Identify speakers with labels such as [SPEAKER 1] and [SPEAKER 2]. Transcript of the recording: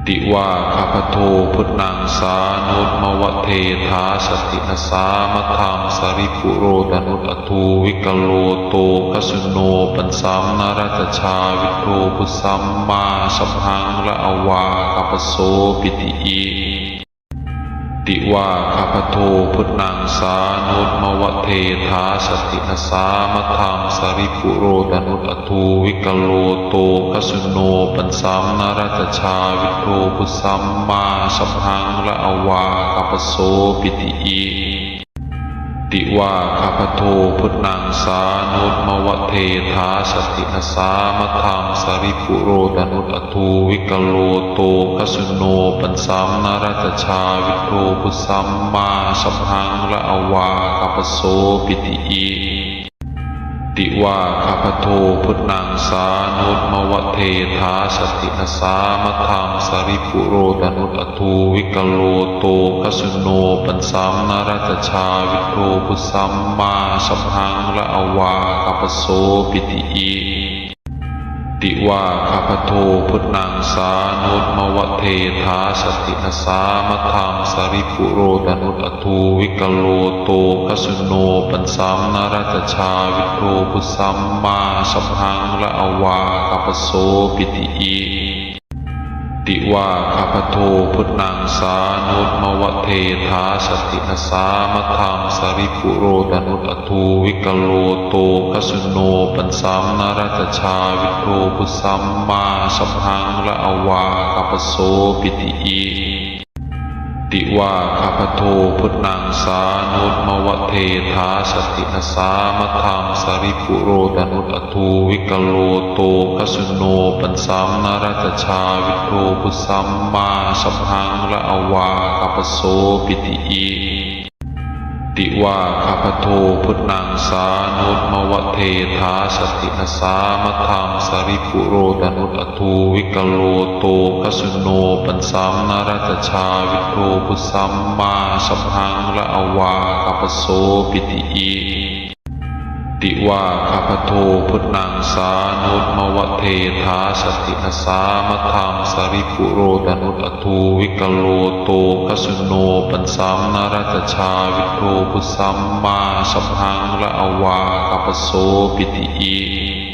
[SPEAKER 1] ติว่าข้าพโทพุทธังสานุตมวะเทธาสตินสามัทธังสริปุโรตนุตอทูวิกโลโตกสุโนปันสัมนรัตชาวิโรพุสัมมาสัพพังละอวาคัปโสปิติอิติว่าข้าพโทพุทธังสานุตมวะเทธาสตินสามัทธังสริปุโรตนุตอทูวิกโลโตกสุโนปันสัมนรัตชาวิโรพุสัมมาสัพพังละอวาคัปโสปิติอิติว่าข้าพโทพุทธังสานุตมวะเทธาสตินสามัทธังสริปุโรตนุตอทูวิกโลโตกสุโนปันสัมนรัตชาวิโรพุสัมมาสัพพังละอวาคัปโสปิติอิติว่าข้าพโทพุทธังสานุตมวะเทธาสตินสามัทธังสริปุโรตนุตอทูวิกโลโตกสุโนปันสัมนรัตชาวิโรพุสัมมาสัพพังละอวาคัปโสปิติอิติว่าข้าพโทพุทธังสานุตมวะเทธาสตินสามัทธังสริปุโรตนุตอทูวิกโลโตกสุโนปันสัมนรัตชาวิโรพุสัมมาสัพพังละอวาคัปโสปิติอิติว่าข้าพโทพุทธังสานุตมวะเทธาสตินสามัทธังสริปุโรตนุตอทูวิกโลโตกสุโนปันสัมนรัตชาวิโรพุสัมมาสัพพังละอวาคัปโสปิติอิติว่าข้าพโทพุทธังสานุตมวะเทธาสตินสามัทธังสริปุโรตนุตอทูวิกโลโตกสุโนปันสัมนรัตชาวิโรพุสัมมาสัพพังละอวาคัปโสปิติอิติว่าข้าพโทพุทธังสานุตมวะเทธาสตินสามัทธังสริปุโรตนุตอทูวิกโลโตกสุโนปันสัมนรัตชาวิโรพุสัมมาสัพพังละอวาคัปโสปิติอิติว่าข้าพโทพุทธังสานุตมวะเทธาสตินสามัทธังสริปุโรตนุตอทูวิกโลโตกสุโนปันสัมนรัตชาวิโรพุสัมมาสัพพังละอวาคัปโสปิติอิ